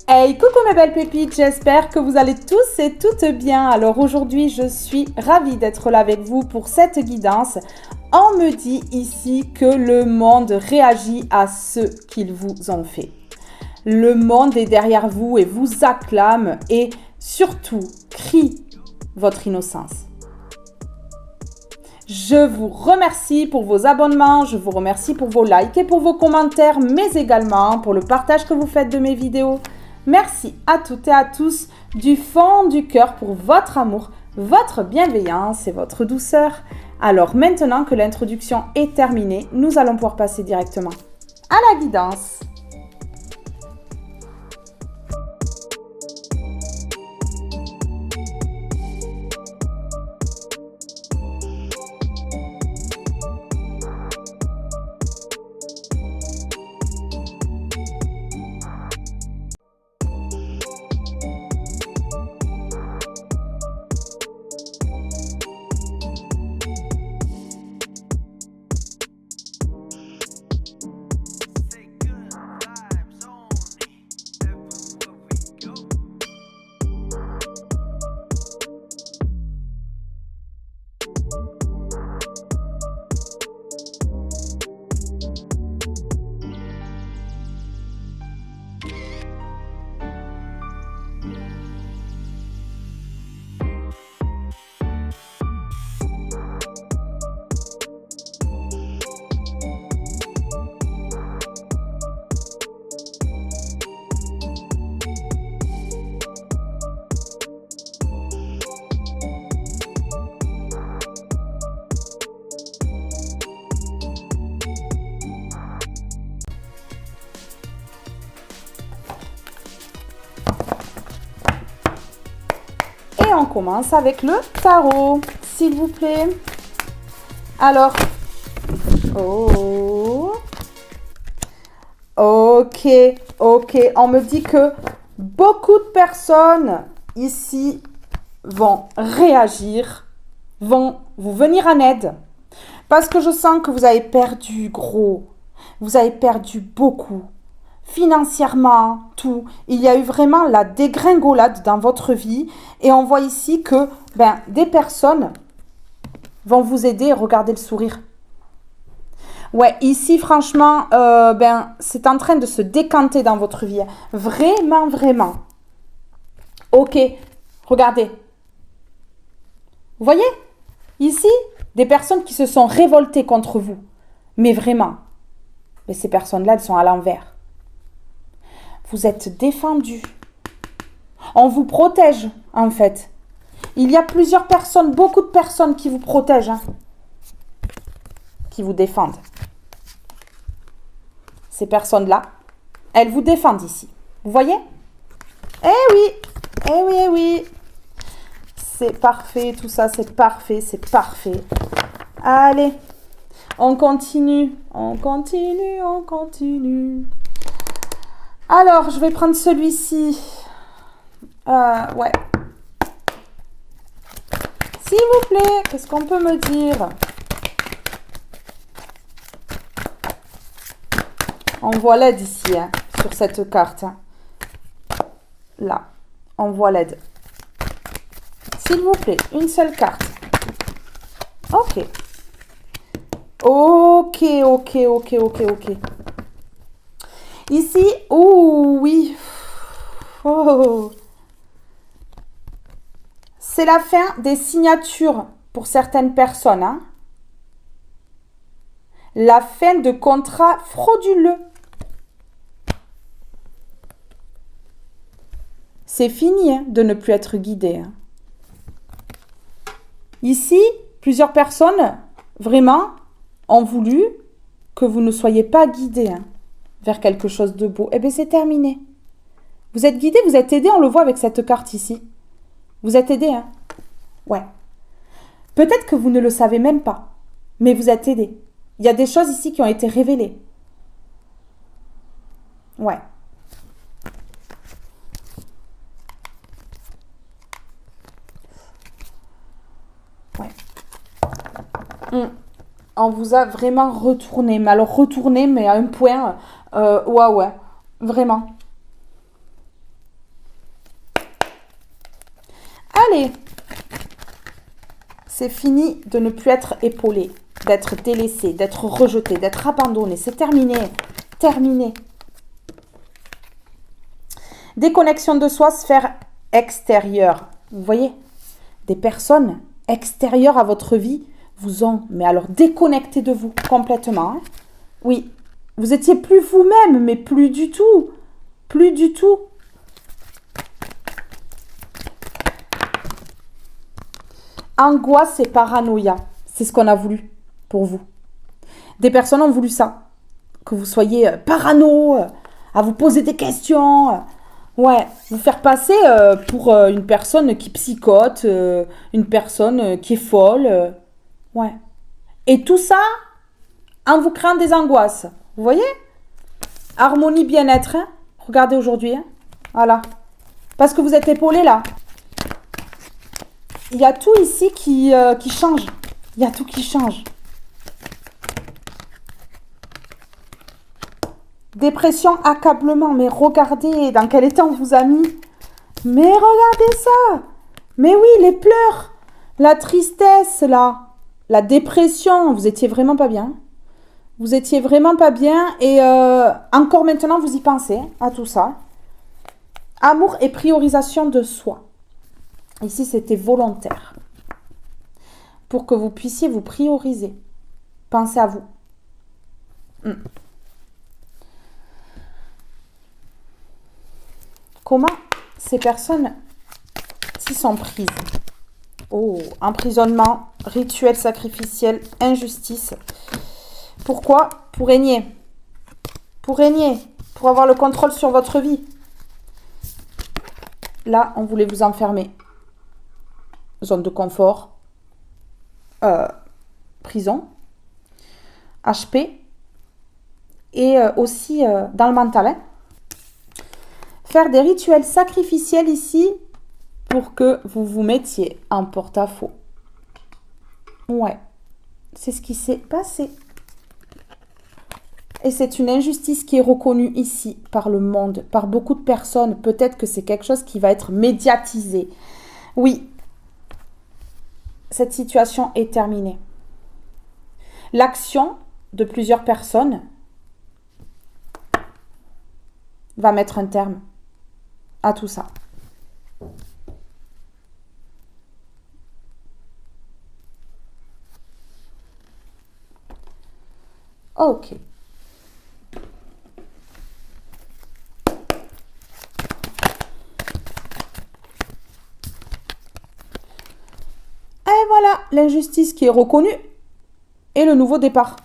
Hey, coucou mes belles pépites, j'espère que vous allez tous et toutes bien. Alors aujourd'hui, je suis ravie d'être là avec vous pour cette guidance. On me dit ici que le monde réagit à ce qu'ils vous ont fait. Le monde est derrière vous et vous acclame et surtout crie votre innocence. Je vous remercie pour vos abonnements, je vous remercie pour vos likes et pour vos commentaires, mais également pour le partage que vous faites de mes vidéos. Merci à toutes et à tous du fond du cœur pour votre amour, votre bienveillance et votre douceur. Alors maintenant que l'introduction est terminée, nous allons pouvoir passer directement à la guidance. Et on commence avec le tarot, s'il vous plaît. Alors, ok, on me dit que beaucoup de personnes ici vont réagir, vont vous venir en aide. Parce que je sens que vous avez perdu gros, vous avez perdu beaucoup. Financièrement, tout. Il y a eu vraiment la dégringolade dans votre vie. Et on voit ici que des personnes vont vous aider. Regardez le sourire. Ouais, ici, franchement, c'est en train de se décanter dans votre vie. Vraiment, vraiment. Ok, regardez. Vous voyez? Ici, des personnes qui se sont révoltées contre vous. Mais vraiment. Mais ces personnes-là, elles sont à l'envers. Vous êtes défendu. On vous protège, en fait. Il y a plusieurs personnes, beaucoup de personnes qui vous protègent, qui vous défendent. Ces personnes-là, elles vous défendent ici. Vous voyez? Eh oui, eh oui, eh oui. C'est parfait, tout ça, c'est parfait, c'est parfait. Allez, on continue, on continue, on continue. Alors, je vais prendre celui-ci. Ouais. S'il vous plaît, qu'est-ce qu'on peut me dire? On voit l'aide ici, sur cette carte. Là, on voit l'aide. S'il vous plaît, une seule carte. Ok. Ok. Ici, oui. Oh. C'est la fin des signatures pour certaines personnes. La fin de contrats frauduleux. C'est fini de ne plus être guidé. Ici, plusieurs personnes, vraiment, ont voulu que vous ne soyez pas guidé vers quelque chose de beau. Eh bien, c'est terminé. Vous êtes guidé, vous êtes aidé, on le voit avec cette carte ici. Vous êtes aidé, Ouais. Peut-être que vous ne le savez même pas, mais vous êtes aidé. Il y a des choses ici qui ont été révélées. Ouais. On vous a vraiment retourné. Mais alors retourné, mais à un point, ouais, vraiment. est. C'est fini de ne plus être épaulé, d'être délaissé, d'être rejeté, d'être abandonné. C'est terminé. Terminé. Déconnexion de soi, sphère extérieure. Vous voyez, des personnes extérieures à votre vie vous ont, mais alors déconnecté de vous complètement. Hein. Oui, vous étiez plus vous-même, mais plus du tout. Plus du tout. Angoisse et paranoïa, c'est ce qu'on a voulu pour vous. Des personnes ont voulu ça. Que vous soyez parano, à vous poser des questions. Ouais, vous faire passer pour une personne qui psychote, une personne qui est folle. Ouais. Et tout ça en vous créant des angoisses. Vous voyez? Harmonie, bien-être. Hein? Regardez aujourd'hui. Hein? Voilà. Parce que vous êtes épaulé là. Il y a tout ici qui change. Il y a tout qui change. Dépression, accablement. Mais regardez dans quel état on vous a mis. Mais regardez ça. Mais oui, les pleurs. La tristesse, là. La dépression. Vous étiez vraiment pas bien. Vous étiez vraiment pas bien. Et encore maintenant, vous y pensez à tout ça. Amour et priorisation de soi. Ici, c'était volontaire. Pour que vous puissiez vous prioriser. Pensez à vous. Comment ces personnes s'y sont prises? Oh, emprisonnement, rituel sacrificiel, injustice. Pourquoi? Pour régner. Pour régner. Pour avoir le contrôle sur votre vie. Là, on voulait vous enfermer. Zone de confort. Prison. HP. Et aussi dans le mental. Hein. Faire des rituels sacrificiels ici pour que vous vous mettiez en porte-à-faux. Ouais, c'est ce qui s'est passé. Et c'est une injustice qui est reconnue ici par le monde, par beaucoup de personnes. Peut-être que c'est quelque chose qui va être médiatisé. Oui, cette situation est terminée. L'action de plusieurs personnes va mettre un terme à tout ça. Ok. Et voilà, l'injustice qui est reconnue et le nouveau départ.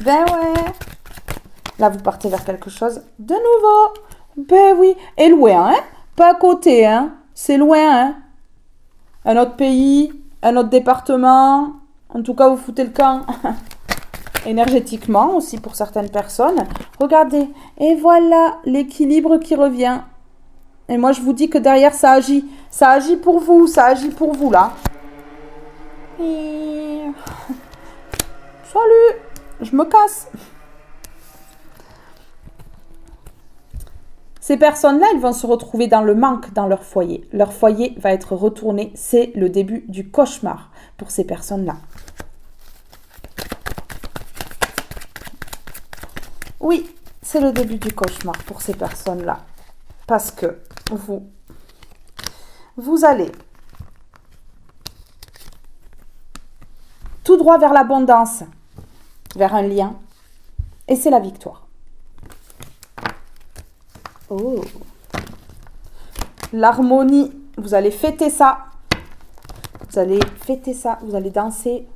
Ben ouais. Là, vous partez vers quelque chose de nouveau. Ben oui. Et loin, hein? Pas à côté, hein? C'est loin, hein? Un autre pays, un autre département. En tout cas, vous foutez le camp. Énergétiquement aussi pour certaines personnes. Regardez. Et voilà l'équilibre qui revient. Et moi, je vous dis que derrière, ça agit. Ça agit pour vous. Ça agit pour vous, là. Et... Salut. Je me casse. Ces personnes-là, elles vont se retrouver dans le manque dans leur foyer. Leur foyer va être retourné. C'est le début du cauchemar pour ces personnes-là. Oui, c'est le début du cauchemar pour ces personnes-là. Parce que vous allez tout droit vers l'abondance, vers un lien. Et c'est la victoire. Oh. L'harmonie, vous allez fêter ça. Vous allez fêter ça, vous allez danser.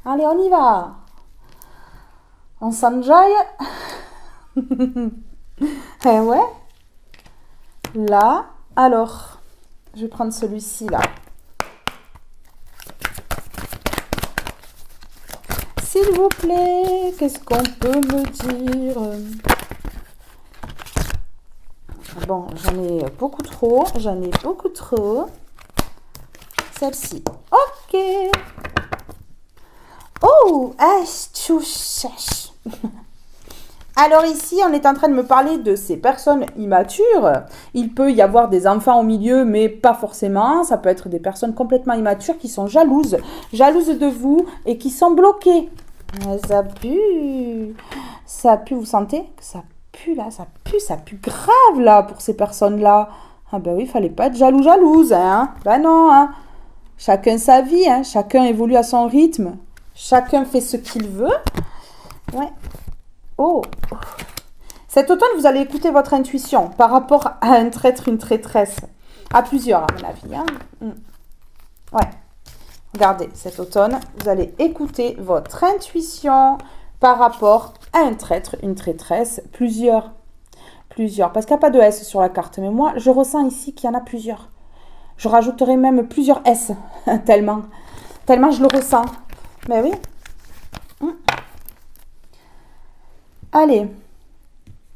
Allez, on y va. On s'enjaille. Eh ouais. Là, alors, je vais prendre celui-ci là. S'il vous plaît, qu'est-ce qu'on peut me dire? Bon, j'en ai beaucoup trop. Celle-ci. Ok. Oh, astuce. Alors ici, on est en train de me parler de ces personnes immatures. Il peut y avoir des enfants au milieu, mais pas forcément. Ça peut être des personnes complètement immatures qui sont jalouses. Jalouses de vous et qui sont bloquées. Ça pue. Ça pue, vous sentez que ça pue là, ça pue grave là pour ces personnes-là. Ah ben oui, il fallait pas être jalouse, hein. Ben non, hein. Chacun sa vie, hein. Chacun évolue à son rythme. Chacun fait ce qu'il veut. Ouais. Oh. Cet automne, vous allez écouter votre intuition par rapport à un traître, une traîtresse. À plusieurs, à mon avis, hein. Ouais. Regardez, cet automne, vous allez écouter votre intuition par rapport à un traître, une traîtresse, plusieurs. Parce qu'il n'y a pas de S sur la carte. Mais moi, je ressens ici qu'il y en a plusieurs. Je rajouterai même plusieurs S. tellement je le ressens. Mais oui. Allez.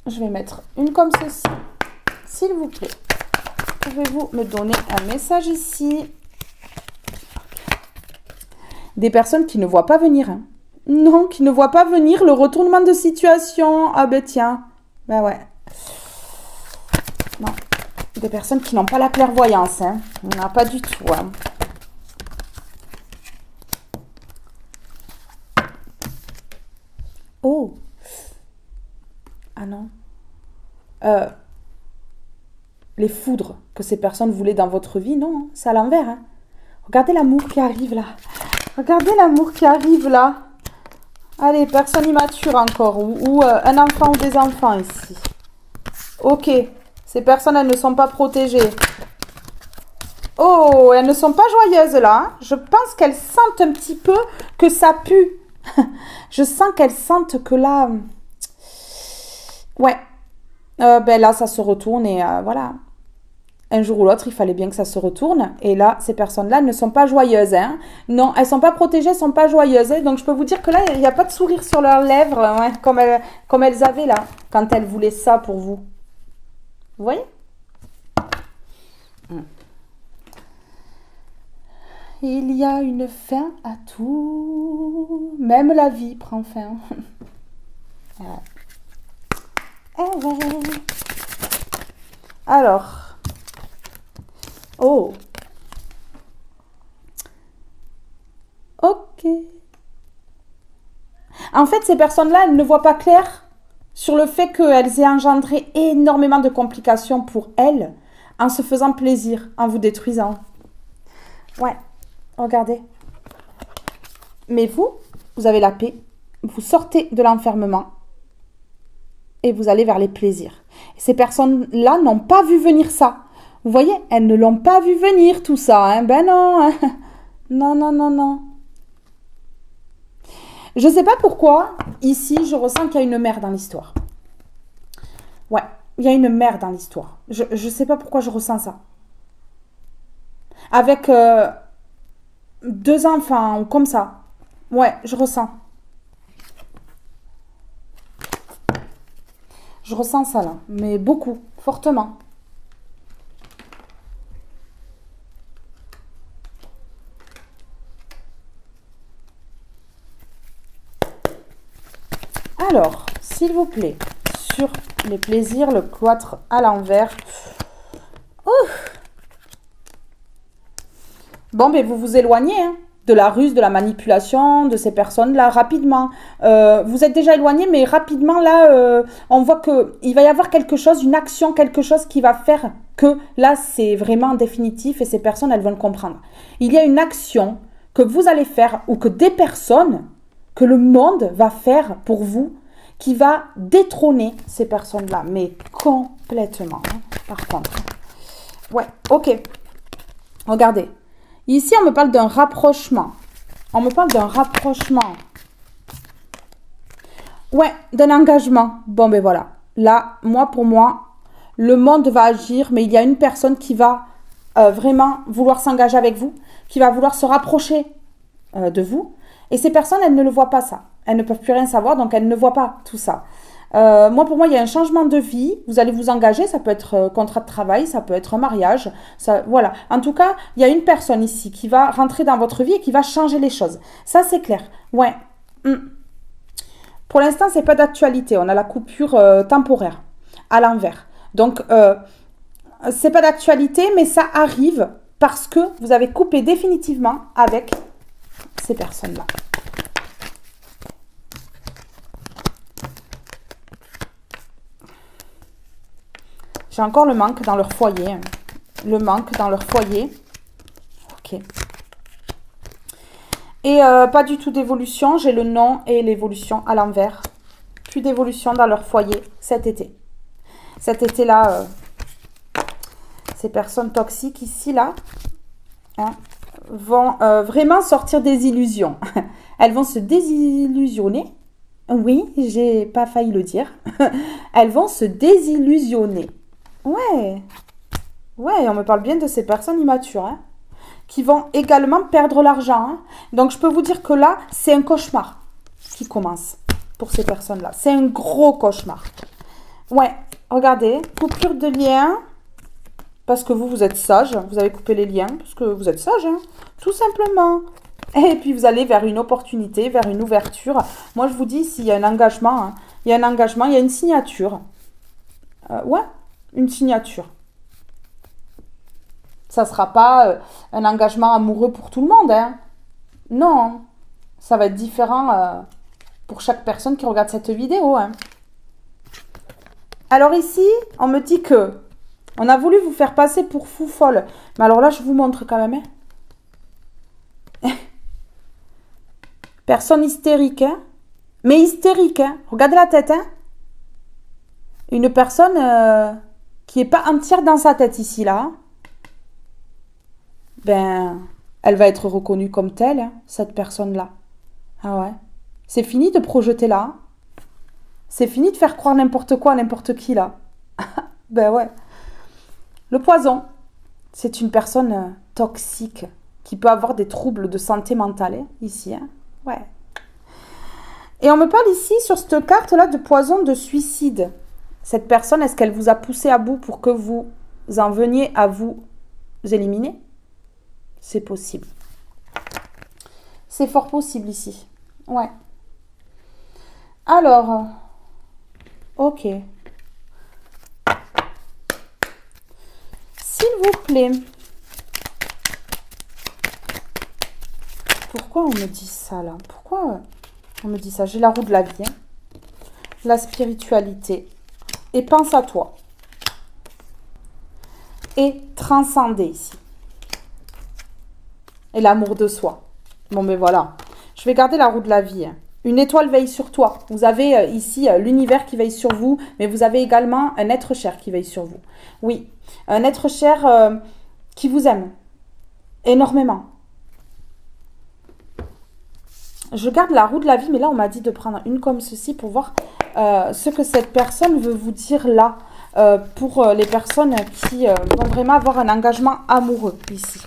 Je vais mettre une comme ceci. S'il vous plaît. Pouvez-vous me donner un message ici? Des personnes qui ne voient pas venir. Hein. Non, qui ne voient pas venir le retournement de situation. Ah ben tiens. Ben ouais. Non. Des personnes qui n'ont pas la clairvoyance. Hein. Non, pas du tout. Hein. Oh. Ah non. Les foudres que ces personnes voulaient dans votre vie, non. Hein. C'est à l'envers. Hein. Regardez l'amour qui arrive là. Regardez l'amour qui arrive là. Allez, personne immature encore. Ou un enfant ou des enfants ici. Ok. Ces personnes, elles ne sont pas protégées. Oh, elles ne sont pas joyeuses là. Hein. Je pense qu'elles sentent un petit peu que ça pue. Je sens qu'elles sentent que là... Ouais. Ben là, ça se retourne et voilà. Un jour ou l'autre, il fallait bien que ça se retourne. Et là, ces personnes-là ne sont pas joyeuses. Hein. Non, elles ne sont pas protégées, elles ne sont pas joyeuses. Hein. Donc, je peux vous dire que là, il n'y a pas de sourire sur leurs lèvres, ouais, comme elles avaient là, quand elles voulaient ça pour vous. Vous voyez? Il y a une fin à tout. Même la vie prend fin. Ouais. Alors... Oh. Ok. En fait, ces personnes-là, elles ne voient pas clair sur le fait qu'elles aient engendré énormément de complications pour elles en se faisant plaisir, en vous détruisant. Ouais, regardez. Mais vous avez la paix. Vous sortez de l'enfermement et vous allez vers les plaisirs. Et ces personnes-là n'ont pas vu venir ça. Vous voyez, elles ne l'ont pas vu venir tout ça. Hein. Ben non. Hein. Non. Je ne sais pas pourquoi, ici, je ressens qu'il y a une mère dans l'histoire. Ouais, il y a une mère dans l'histoire. Je ne sais pas pourquoi je ressens ça. Avec 2 enfants, comme ça. Ouais, je ressens. Je ressens ça là, mais beaucoup, fortement. Alors, s'il vous plaît, sur les plaisirs, le cloître à l'envers. Bon, mais vous vous éloignez hein, de la ruse, de la manipulation, de ces personnes-là, rapidement. Vous êtes déjà éloigné, mais rapidement, là, on voit qu'il va y avoir quelque chose, une action, quelque chose qui va faire que là, c'est vraiment définitif et ces personnes, elles vont le comprendre. Il y a une action que vous allez faire ou que des personnes, que le monde va faire pour vous, qui va détrôner ces personnes-là, mais complètement, hein, par contre. Ouais, ok. Regardez. Ici, on me parle d'un rapprochement. Ouais, d'un engagement. Bon, ben voilà. Là, pour moi, le monde va agir, mais il y a une personne qui va vraiment vouloir s'engager avec vous, qui va vouloir se rapprocher de vous. Et ces personnes, elles ne le voient pas ça. Elles ne peuvent plus rien savoir, donc elles ne voient pas tout ça. Pour moi, il y a un changement de vie. Vous allez vous engager, ça peut être contrat de travail, ça peut être un mariage. Ça, voilà. En tout cas, il y a une personne ici qui va rentrer dans votre vie et qui va changer les choses. Ça, c'est clair. Ouais. Pour l'instant, c'est pas d'actualité. On a la coupure temporaire à l'envers. Donc, c'est pas d'actualité, mais ça arrive parce que vous avez coupé définitivement avec ces personnes-là. J'ai encore le manque dans leur foyer. Le manque dans leur foyer. Ok. Et pas du tout d'évolution. J'ai le non et l'évolution à l'envers. Plus d'évolution dans leur foyer cet été. Cet été-là, ces personnes toxiques ici, là, hein, vont vraiment sortir des illusions. Elles vont se désillusionner. Oui, j'ai pas failli le dire. Elles vont se désillusionner. Ouais. Ouais, on me parle bien de ces personnes immatures, hein, qui vont également perdre l'argent. Hein. Donc, je peux vous dire que là, c'est un cauchemar qui commence pour ces personnes-là. C'est un gros cauchemar. Ouais, regardez, coupure de lien, parce que vous êtes sage, vous avez coupé les liens, parce que vous êtes sage, hein, tout simplement. Et puis, vous allez vers une opportunité, vers une ouverture. Moi, je vous dis, s'il y a un engagement, hein, il y a un engagement, il y a une signature. Ouais, une signature. Ça ne sera pas un engagement amoureux pour tout le monde. Hein. Non, ça va être différent pour chaque personne qui regarde cette vidéo. Hein. Alors ici, on me dit que on a voulu vous faire passer pour fou folle. Mais alors là, je vous montre quand même. Hein. Personne hystérique. Hein. Mais hystérique. Hein. Regardez la tête. Hein. Une personne qui n'est pas entière dans sa tête ici, là. Hein. Ben, elle va être reconnue comme telle, hein, cette personne-là. Ah ouais. C'est fini de projeter là. Hein. C'est fini de faire croire n'importe quoi à n'importe qui, là. Ben ouais. Le poison, c'est une personne toxique qui peut avoir des troubles de santé mentale, hein, ici. Hein. Ouais. Et on me parle ici, sur cette carte-là, de poison de suicide. Cette personne, est-ce qu'elle vous a poussé à bout pour que vous en veniez à vous éliminer ? C'est possible. C'est fort possible ici. Ouais. Alors, ok. S'il vous plaît. Pourquoi on me dit ça là? Pourquoi on me dit ça? J'ai la roue de la vie. Hein. La spiritualité. Et pense à toi. Et transcender ici. Et l'amour de soi. Bon, mais voilà. Je vais garder la roue de la vie. Une étoile veille sur toi. Vous avez ici l'univers qui veille sur vous, mais vous avez également un être cher qui veille sur vous. Oui, un être cher qui vous aime énormément. Je garde la roue de la vie, mais là, on m'a dit de prendre une comme ceci pour voir ce que cette personne veut vous dire là. Pour les personnes qui vont vraiment avoir un engagement amoureux ici.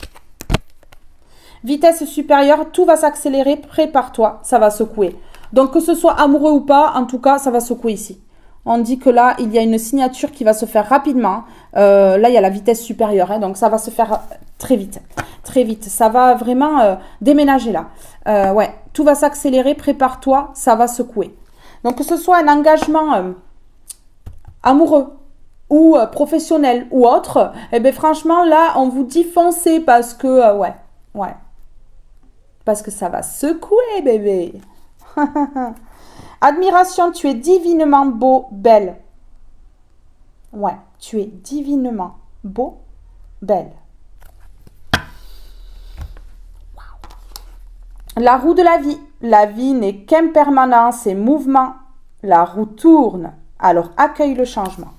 Vitesse supérieure, tout va s'accélérer, prépare-toi, ça va secouer. Donc que ce soit amoureux ou pas, en tout cas, ça va secouer ici. On dit que là, il y a une signature qui va se faire rapidement. Là, il y a la vitesse supérieure, hein, donc ça va se faire très vite. Très vite, ça va vraiment déménager là. Ouais, tout va s'accélérer, prépare-toi, ça va secouer. Donc que ce soit un engagement amoureux, ou professionnel, ou autre, eh bien franchement, là, on vous dit foncez parce que, ouais. Parce que ça va secouer, bébé. Admiration, tu es divinement beau, belle. Ouais, tu es divinement beau, belle. Wow. La roue de la vie. La vie n'est qu'impermanence et mouvement. La roue tourne, alors accueille le changement.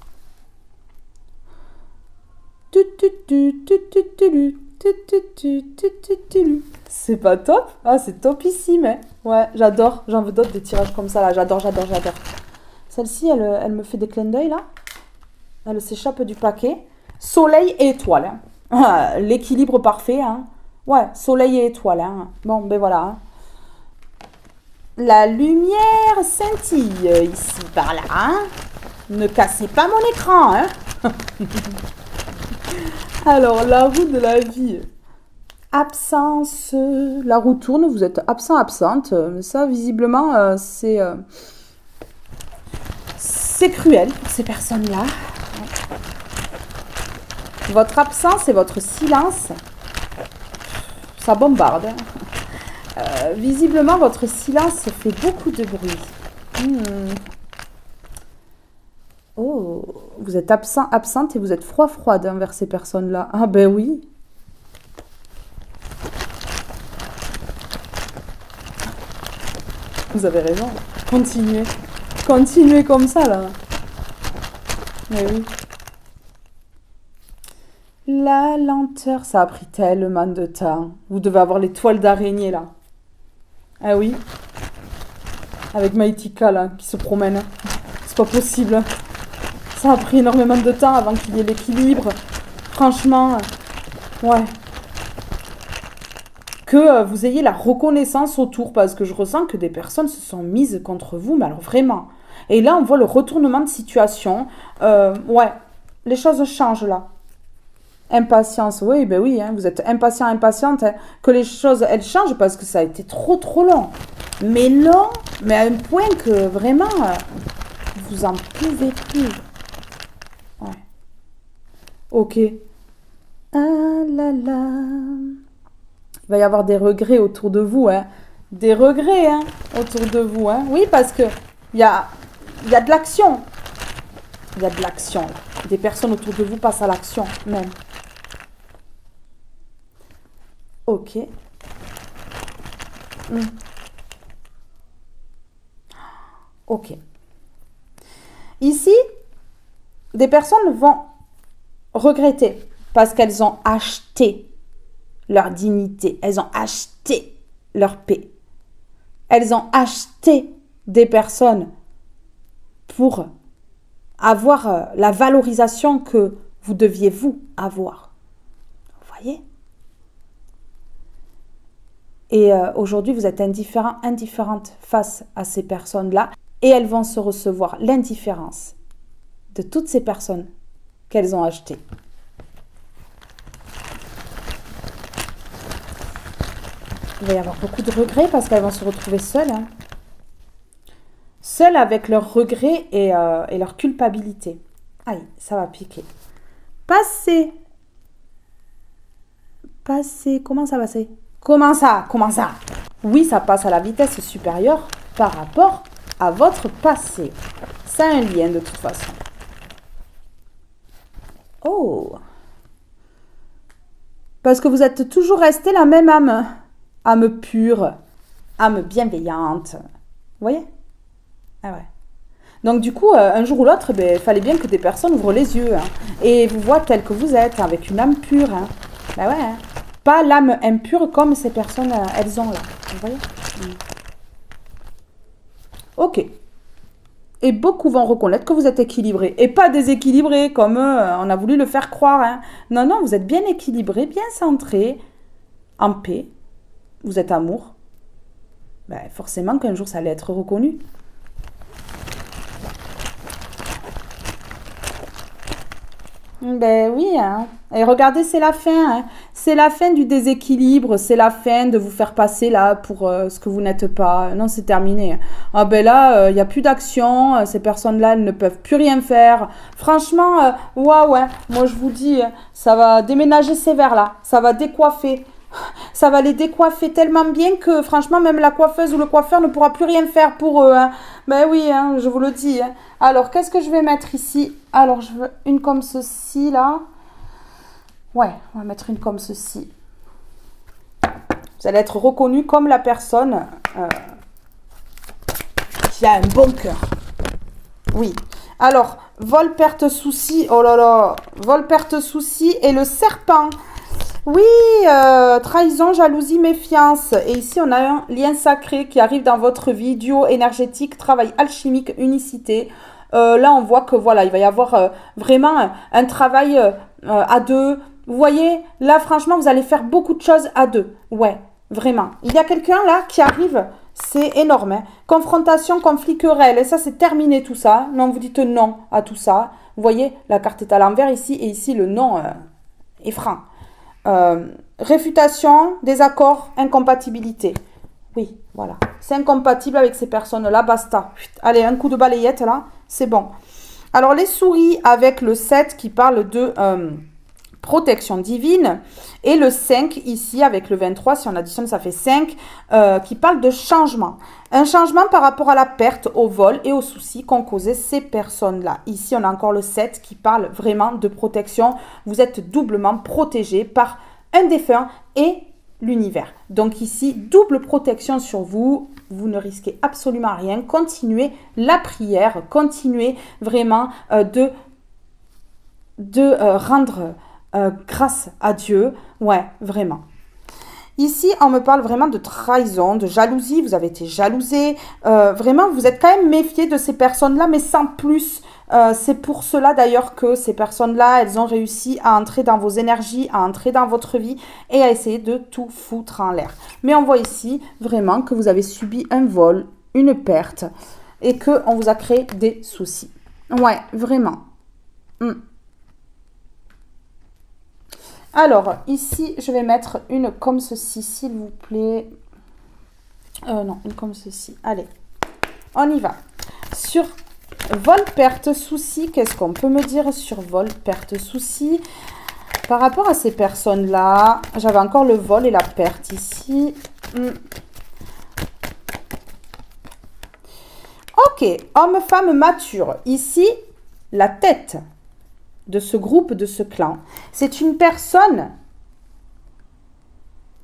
C'est pas top? Ah, c'est topissime, hein. Ouais, j'adore. J'en veux d'autres des tirages comme ça, là. J'adore. Celle-ci, elle me fait des clins d'œil, là. Elle s'échappe du paquet. Soleil et étoile. Hein. Ah, l'équilibre parfait, hein. Ouais, soleil et étoile, hein. Bon, ben voilà. Hein. La lumière scintille ici, par là, hein. Ne cassez pas mon écran, hein. Alors, la roue de la vie. Absence. La roue tourne, vous êtes absent, absente. Ça, visiblement, c'est C'est cruel pour ces personnes-là. Votre absence et votre silence, ça bombarde. Visiblement, votre silence fait beaucoup de bruit. Oh, vous êtes absente et vous êtes froide envers ces personnes-là. Ah ben oui. Vous avez raison. Continuez. Continuez comme ça, là. Mais oui. La lenteur, ça a pris tellement de temps. Vous devez avoir les toiles d'araignée, là. Ah oui. Avec Maïtika, là, qui se promène. C'est pas possible. Ça a pris énormément de temps avant qu'il y ait l'équilibre. Franchement, ouais. Que vous ayez la reconnaissance autour, parce que je ressens que des personnes se sont mises contre vous, mais alors vraiment. Et là, on voit le retournement de situation. Ouais, les choses changent là. Impatience, oui, ben oui, hein, vous êtes impatiente, hein, que les choses, elles changent parce que ça a été trop long. Mais long, mais à un point que vraiment, vous en pouvez plus. Ouais. Ok. Ah là là. Il va y avoir des regrets autour de vous, hein. Des regrets, hein, autour de vous, hein. Oui, parce que il y a de l'action. Il y a de l'action. Des personnes autour de vous passent à l'action, même. Ok. Ok. Ici, des personnes vont regretter parce qu'elles ont acheté leur dignité. Elles ont acheté leur paix. Elles ont acheté des personnes pour avoir la valorisation que vous deviez vous avoir. Vous voyez ? Et aujourd'hui, vous êtes indifférente face à ces personnes-là. Et elles vont se recevoir l'indifférence de toutes ces personnes qu'elles ont achetées. Il va y avoir beaucoup de regrets parce qu'elles vont se retrouver seules. Hein. Seules avec leurs regrets et leur culpabilité. Aïe, ça va piquer. Passez. Comment ça passer ? Comment ça ? Oui, ça passe à la vitesse supérieure par rapport à votre passé. Ça a un lien de toute façon. Oh. Parce que vous êtes toujours resté la même âme. Âme pure, âme bienveillante. Vous voyez ? Ah ouais. Donc du coup, un jour ou l'autre, il fallait bien que des personnes ouvrent les yeux hein, et vous voient tel que vous êtes, avec une âme pure. Hein. Ben ouais. Hein. Pas l'âme impure comme ces personnes, elles ont là. Vous voyez ? Ok. Et beaucoup vont reconnaître que vous êtes équilibré. Et pas déséquilibré comme on a voulu le faire croire. Hein. Non, vous êtes bien équilibré, bien centré, en paix. Vous êtes amour. Ben, forcément qu'un jour ça allait être reconnu. Ben oui, hein. Et regardez, c'est la fin. Hein. C'est la fin du déséquilibre. C'est la fin de vous faire passer là pour ce que vous n'êtes pas. Non, c'est terminé. Ah ben là, il n'y a plus d'action. Ces personnes-là, elles ne peuvent plus rien faire. Franchement, waouh, hein. Moi je vous dis, ça va déménager sévère là. Ça va décoiffer. Ça va les décoiffer tellement bien que franchement même la coiffeuse ou le coiffeur ne pourra plus rien faire pour eux. Hein. Ben oui, hein, je vous le dis. Hein. Alors qu'est-ce que je vais mettre ici ? Alors je veux une comme ceci là. Ouais, on va mettre une comme ceci. Vous allez être reconnu comme la personne qui a un bon cœur. Oui. Alors, vol, perte, souci. Oh là là. Vol, perte, souci et le serpent. Oui, trahison, jalousie, méfiance. Et ici, on a un lien sacré qui arrive dans votre vie. Duo énergétique, travail alchimique, unicité. Là, on voit que voilà, il va y avoir vraiment un travail à deux. Vous voyez, là, franchement, vous allez faire beaucoup de choses à deux. Ouais, vraiment. Il y a quelqu'un là qui arrive. C'est énorme. Hein. Confrontation, conflit, querelle. Et ça, c'est terminé tout ça. Non, vous dites non à tout ça. Vous voyez, la carte est à l'envers ici. Et ici, le non est franc. Réfutation, désaccord, incompatibilité. Oui, voilà. C'est incompatible avec ces personnes-là, basta. Allez, un coup de balayette là, C'est bon. Alors, les souris avec le 7 qui parle de protection divine et le 5 ici avec le 23, si on additionne, ça fait 5, qui parle de changement. Un changement par rapport à la perte, au vol et aux soucis qu'ont causé ces personnes-là. Ici, on a encore le 7 qui parle vraiment de protection. Vous êtes doublement protégé par un défunt et l'univers. Donc ici, double protection sur vous. Vous ne risquez absolument rien. Continuez la prière. Continuez vraiment de rendre grâce à Dieu. Ouais, vraiment. Ici, on me parle vraiment de trahison, de jalousie. Vous avez été jalousé. Vraiment, vous êtes quand même méfié de ces personnes-là, mais sans plus. C'est pour cela d'ailleurs que ces personnes-là, elles ont réussi à entrer dans vos énergies, à entrer dans votre vie et à essayer de tout foutre en l'air. Mais on voit ici vraiment que vous avez subi un vol, une perte et qu'on vous a créé des soucis. Ouais, vraiment. Alors, ici, je vais mettre une comme ceci, s'il vous plaît. Non, une comme ceci. Allez, on y va. Sur vol, perte, souci, qu'est-ce qu'on peut me dire sur vol, perte, souci? Par rapport à ces personnes-là, j'avais encore le vol et la perte ici. Ok, homme, femme, mature. Ici, la tête de ce groupe, de ce clan. C'est une personne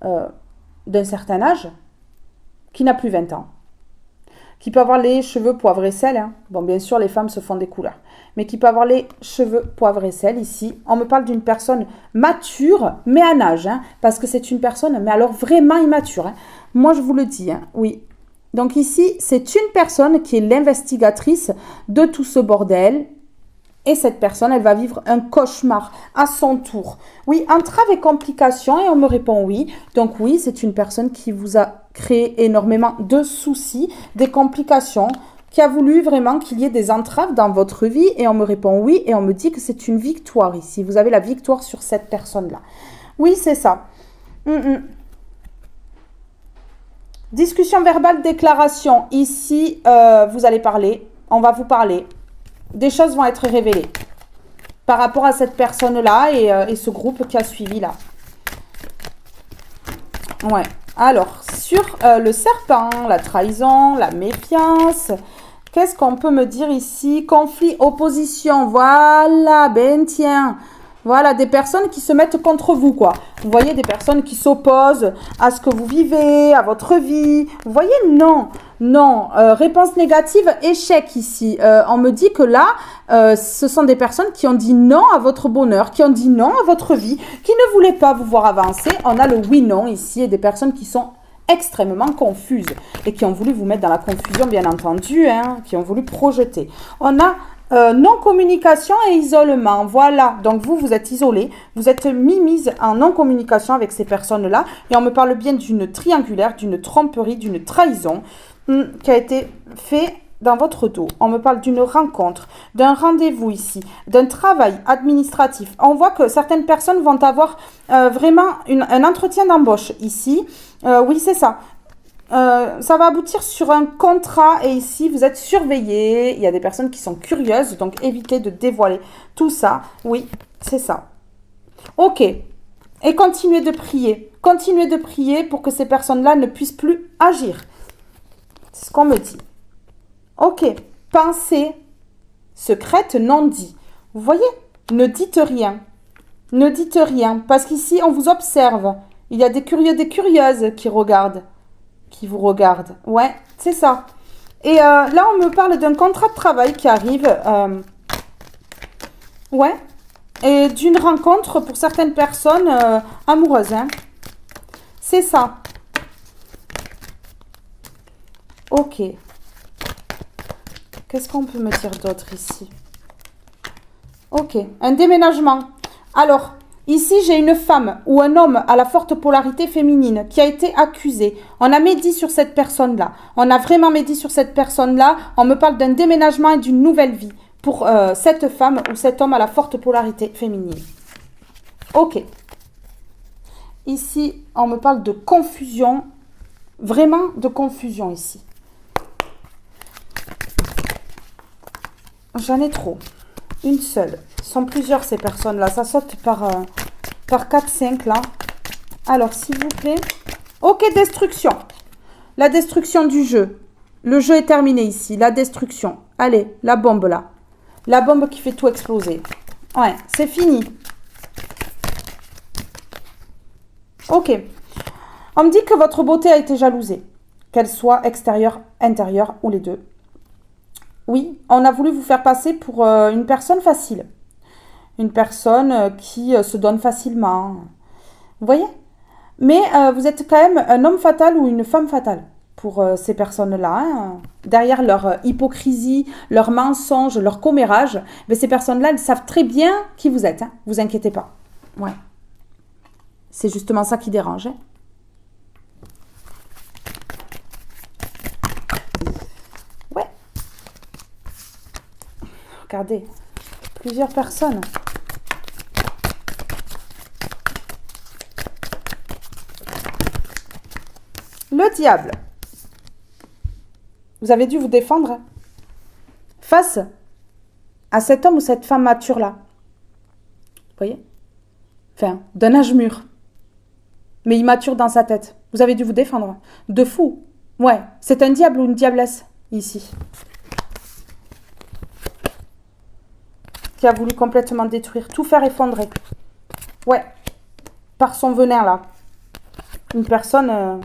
d'un certain âge qui n'a plus 20 ans, qui peut avoir les cheveux poivre et sel. Hein. Bon, bien sûr, les femmes se font des couleurs, mais qui peut avoir les cheveux poivre et sel ici. On me parle d'une personne mature, mais en âge, hein, parce que c'est une personne, mais alors vraiment immature. Hein. Moi, je vous le dis, hein, oui. Donc ici, c'est une personne qui est l'investigatrice de tout ce bordel. Et cette personne, elle va vivre un cauchemar à son tour. Oui, entrave et complications, et on me répond oui. Donc oui, c'est une personne qui vous a créé énormément de soucis, des complications, qui a voulu vraiment qu'il y ait des entraves dans votre vie. Et on me répond oui, et on me dit que c'est une victoire ici. Vous avez la victoire sur cette personne-là. Oui, c'est ça. Discussion verbale, déclaration. Ici, vous allez parler. On va vous parler. Des choses vont être révélées par rapport à cette personne-là et ce groupe qui a suivi là. Ouais. Alors, sur le serpent, la trahison, la méfiance, qu'est-ce qu'on peut me dire ici? Conflit, opposition, voilà, ben tiens. Voilà, des personnes qui se mettent contre vous, quoi. Vous voyez, des personnes qui s'opposent à ce que vous vivez, à votre vie. Vous voyez, non. Non, réponse négative, échec ici. On me dit que là, ce sont des personnes qui ont dit non à votre bonheur, qui ont dit non à votre vie, qui ne voulaient pas vous voir avancer. On a le oui-non ici et des personnes qui sont extrêmement confuses et qui ont voulu vous mettre dans la confusion, bien entendu, hein, qui ont voulu projeter. On a non-communication et isolement, voilà, donc vous êtes isolé, vous êtes mise en non-communication avec ces personnes-là, et on me parle bien d'une triangulaire, d'une tromperie, d'une trahison qui a été fait dans votre dos. On me parle d'une rencontre, d'un rendez-vous ici, d'un travail administratif. On voit que certaines personnes vont avoir vraiment un entretien d'embauche ici, oui c'est ça. Ça va aboutir sur un contrat et ici vous êtes surveillé. Il y a des personnes qui sont curieuses, donc évitez de dévoiler tout ça. Oui, c'est ça. Ok. Et continuez de prier. Continuez de prier pour que ces personnes-là ne puissent plus agir. C'est ce qu'on me dit. Ok. Pensée secrète non dit. Vous voyez? Ne dites rien. Ne dites rien. Parce qu'ici, on vous observe. Il y a des curieux, des curieuses qui regardent. Qui vous regarde. Ouais, c'est ça. Et là, on me parle d'un contrat de travail qui arrive. Ouais. Et d'une rencontre pour certaines personnes amoureuses. Hein. C'est ça. Ok. Qu'est-ce qu'on peut me dire d'autre ici? Ok. Un déménagement. Alors... Ici, j'ai une femme ou un homme à la forte polarité féminine qui a été accusé. On a médit sur cette personne-là. On a vraiment médit sur cette personne-là. On me parle d'un déménagement et d'une nouvelle vie pour cette femme ou cet homme à la forte polarité féminine. Ok. Ici, on me parle de confusion. Vraiment de confusion ici. J'en ai trop. Une seule. Ce sont plusieurs ces personnes-là. Ça saute par 4-5 là. Alors, s'il vous plaît. Ok, destruction. La destruction du jeu. Le jeu est terminé ici. La destruction. Allez, la bombe là. La bombe qui fait tout exploser. Ouais, c'est fini. Ok. On me dit que votre beauté a été jalousée. Qu'elle soit extérieure, intérieure ou les deux. Oui, on a voulu vous faire passer pour une personne facile. Une personne qui se donne facilement. Vous voyez? Mais vous êtes quand même un homme fatal ou une femme fatale pour ces personnes-là. Hein. Derrière leur hypocrisie, leur mensonge, leur commérage, mais ces personnes-là, elles savent très bien qui vous êtes. Hein. Vous inquiétez pas. Ouais. C'est justement ça qui dérange. Hein. Ouais. Regardez. Plusieurs personnes. Le diable. Vous avez dû vous défendre face à cet homme ou cette femme mature-là. Vous voyez? Enfin, d'un âge mûr. Mais immature dans sa tête. Vous avez dû vous défendre. De fou. Ouais, c'est un diable ou une diablesse, ici. Qui a voulu complètement détruire, tout faire effondrer. Ouais. Par son venin, là. Une personne...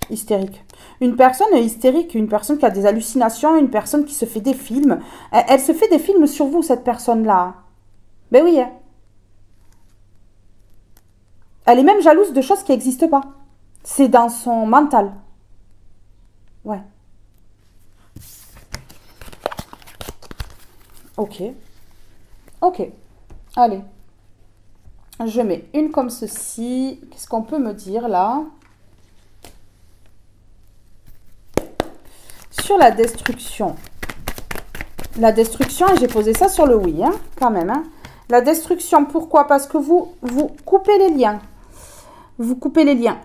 hystérique. Une personne hystérique, une personne qui a des hallucinations, une personne qui se fait des films. Elle se fait des films sur vous, cette personne-là. Ben oui. Hein. Elle est même jalouse de choses qui n'existent pas. C'est dans son mental. Ouais. Ok. Ok. Allez. Je mets une comme ceci. Qu'est-ce qu'on peut me dire là ? Sur la destruction. La destruction, et j'ai posé ça sur le oui, hein, quand même. Hein. La destruction, pourquoi? Parce que vous coupez les liens. Vous coupez les liens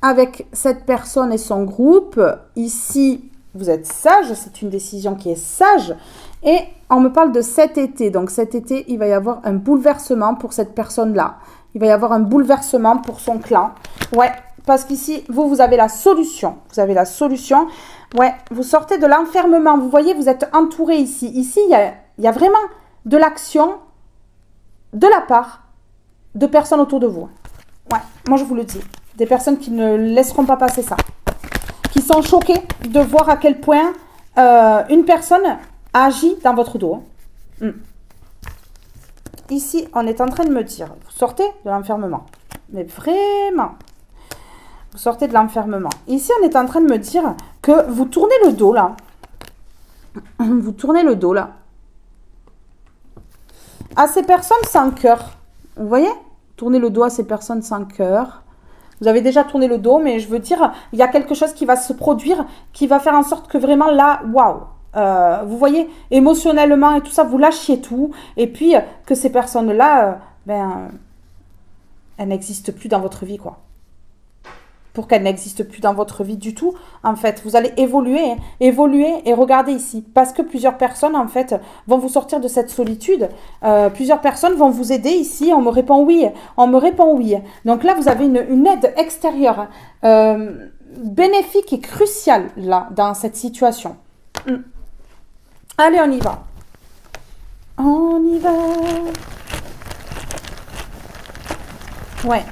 avec cette personne et son groupe. Ici, vous êtes sage, c'est une décision qui est sage. Et on me parle de cet été. Donc cet été, il va y avoir un bouleversement pour cette personne-là. Il va y avoir un bouleversement pour son clan. Ouais. Parce qu'ici, vous avez la solution. Vous avez la solution. Ouais, vous sortez de l'enfermement. Vous voyez, vous êtes entouré ici. Ici, il y a vraiment de l'action de la part de personnes autour de vous. Ouais, moi je vous le dis. Des personnes qui ne laisseront pas passer ça. Qui sont choquées de voir à quel point une personne agit dans votre dos. Ici, on est en train de me dire, vous sortez de l'enfermement. Mais vraiment... Vous sortez de l'enfermement. Ici, on est en train de me dire que vous tournez le dos, là. Vous tournez le dos, là. À ces personnes sans cœur. Vous voyez? Tournez le dos à ces personnes sans cœur. Vous avez déjà tourné le dos, mais je veux dire, il y a quelque chose qui va se produire, qui va faire en sorte que vraiment, là, waouh. Vous voyez, émotionnellement et tout ça, vous lâchiez tout. Et puis, que ces personnes-là, elles n'existent plus dans votre vie, quoi. Pour qu'elle n'existe plus dans votre vie du tout, en fait, vous allez évoluer et regardez ici, parce que plusieurs personnes, en fait, vont vous sortir de cette solitude, plusieurs personnes vont vous aider ici, on me répond oui, donc là, vous avez une aide extérieure, bénéfique et cruciale, là, dans cette situation. Allez, on y va. On y va. Ouais.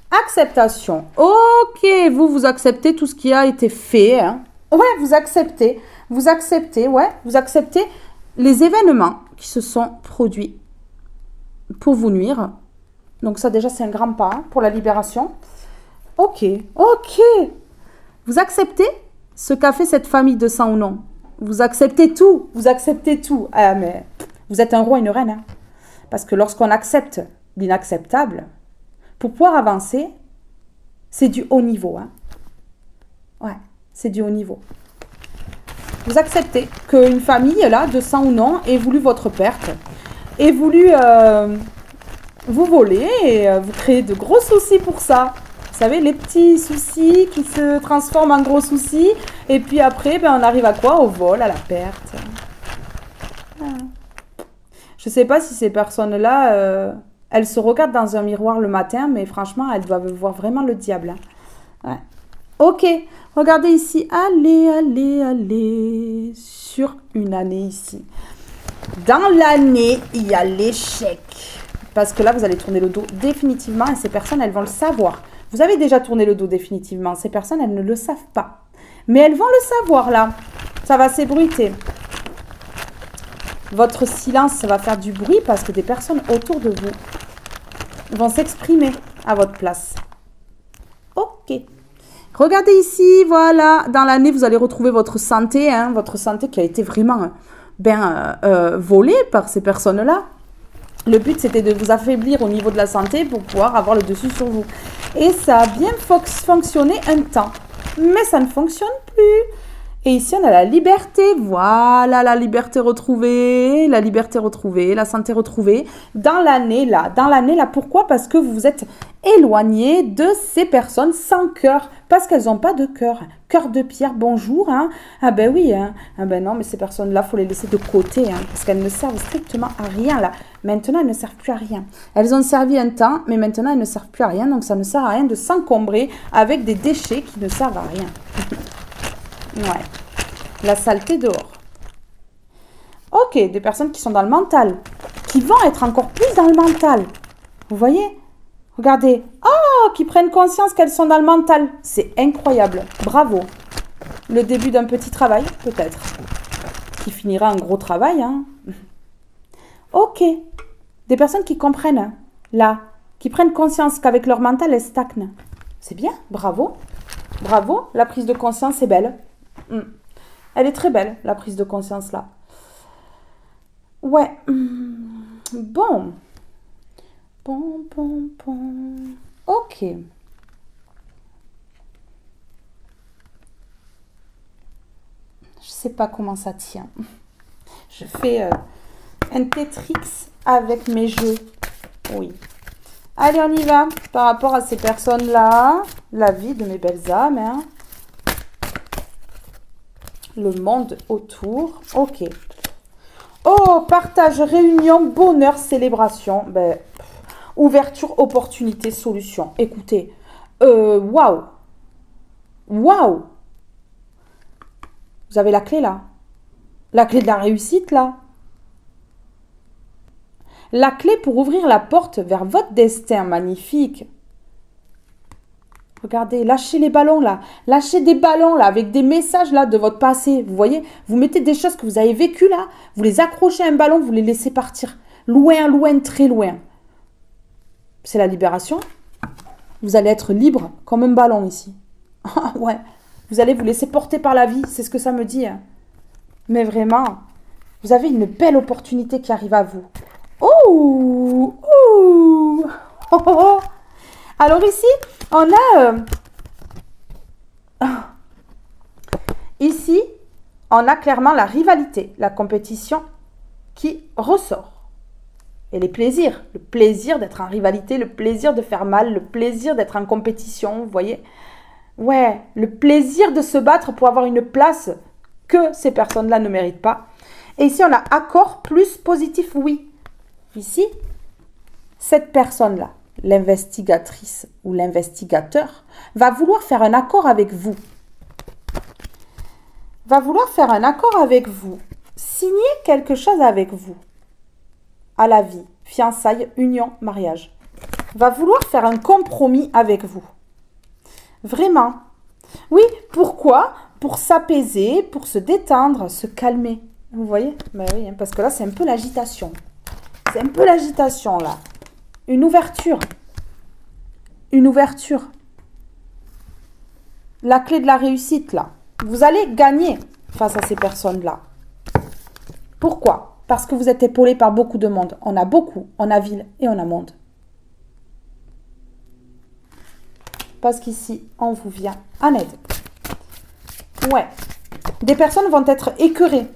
Acceptation. Ok, vous acceptez tout ce qui a été fait. Hein. Ouais, vous acceptez, les événements qui se sont produits pour vous nuire. Donc ça déjà, c'est un grand pas hein, pour la libération. Ok. Vous acceptez ce qu'a fait cette famille de sang ou non. Vous acceptez tout. Ah, mais vous êtes un roi et une reine. Hein. Parce que lorsqu'on accepte l'inacceptable, pour pouvoir avancer, c'est du haut niveau. Hein. Ouais, c'est du haut niveau. Vous acceptez qu'une famille, là, de sang ou non, ait voulu votre perte, ait voulu vous voler et vous créer de gros soucis pour ça. Vous savez, les petits soucis qui se transforment en gros soucis. Et puis après, ben, on arrive à quoi? Au vol, à la perte. Je ne sais pas si ces personnes-là, elles se regardent dans un miroir le matin, mais franchement, elles doivent voir vraiment le diable. Hein. Ouais. Ok, regardez ici. Allez, allez, allez. Sur une année ici. Dans l'année, il y a l'échec. Parce que là, vous allez tourner le dos définitivement et ces personnes, elles vont le savoir. Vous avez déjà tourné le dos définitivement. Ces personnes, elles ne le savent pas. Mais elles vont le savoir là. Ça va s'ébruiter. Votre silence, ça va faire du bruit parce que des personnes autour de vous vont s'exprimer à votre place. Ok. Regardez ici, voilà. Dans l'année, vous allez retrouver votre santé. Hein, votre santé qui a été vraiment volée par ces personnes-là. Le but, c'était de vous affaiblir au niveau de la santé pour pouvoir avoir le dessus sur vous. Et ça a bien fonctionné un temps. Mais ça ne fonctionne plus. Et ici, on a la liberté. Voilà, la liberté retrouvée, la santé retrouvée. Dans l'année, là. Pourquoi? Parce que vous vous êtes éloigné de ces personnes sans cœur. Parce qu'elles n'ont pas de cœur. Cœur de pierre, bonjour. Hein. Ah ben oui. Hein. Ah ben non, mais ces personnes-là, il faut les laisser de côté. Hein, parce qu'elles ne servent strictement à rien, là. Maintenant, elles ne servent plus à rien. Elles ont servi un temps, mais maintenant, elles ne servent plus à rien. Donc, ça ne sert à rien de s'encombrer avec des déchets qui ne servent à rien. Ouais. La saleté dehors. Ok, des personnes qui sont dans le mental. Qui vont être encore plus dans le mental. Vous voyez? Regardez. Oh, qui prennent conscience qu'elles sont dans le mental. C'est incroyable. Bravo. Le début d'un petit travail, peut-être. Qui finira en gros travail. Hein. Ok. Des personnes qui comprennent. Là. Qui prennent conscience qu'avec leur mental, elles stagnent. C'est bien. Bravo. Bravo. La prise de conscience est belle. Elle est très belle, la prise de conscience là. Ouais. Bon. Bon. Ok. Je sais pas comment ça tient. Je fais un Tetrix avec mes jeux. Oui. Allez, on y va. Par rapport à ces personnes-là, la vie de mes belles âmes, hein. Le monde autour. Ok. Oh, partage, réunion, bonheur, célébration. Ben, ouverture, opportunité, solution. Écoutez. Waouh. Waouh. Vous avez la clé là. La clé de la réussite là. La clé pour ouvrir la porte vers votre destin magnifique. Regardez, lâchez les ballons là. Lâchez des ballons là avec des messages là de votre passé. Vous voyez, vous mettez des choses que vous avez vécues là. Vous les accrochez à un ballon, vous les laissez partir. Loin, loin, très loin. C'est la libération. Vous allez être libre comme un ballon ici. Ouais. Vous allez vous laisser porter par la vie. C'est ce que ça me dit. Hein. Mais vraiment, vous avez une belle opportunité qui arrive à vous. Oh, oh, oh, oh. Alors ici, on a... Ici, on a clairement la rivalité, la compétition qui ressort. Et les plaisirs. Le plaisir d'être en rivalité, le plaisir de faire mal, le plaisir d'être en compétition, vous voyez. Ouais, le plaisir de se battre pour avoir une place que ces personnes-là ne méritent pas. Et ici, on a accord plus positif, oui. Ici, cette personne-là, l'investigatrice ou l'investigateur, va vouloir faire un accord avec vous. Va vouloir faire un accord avec vous. Signer quelque chose avec vous. À la vie, fiançailles, union, mariage. Va vouloir faire un compromis avec vous. Vraiment. Oui, pourquoi? Pour s'apaiser, pour se détendre, se calmer. Vous voyez? Ben oui, parce que là, c'est un peu l'agitation. C'est un peu l'agitation, là. Une ouverture. Une ouverture. La clé de la réussite, là. Vous allez gagner face à ces personnes-là. Pourquoi? Parce que vous êtes épaulé par beaucoup de monde. On a beaucoup, on a ville et on a monde. Parce qu'ici, on vous vient en aide. Ouais. Des personnes vont être écœurées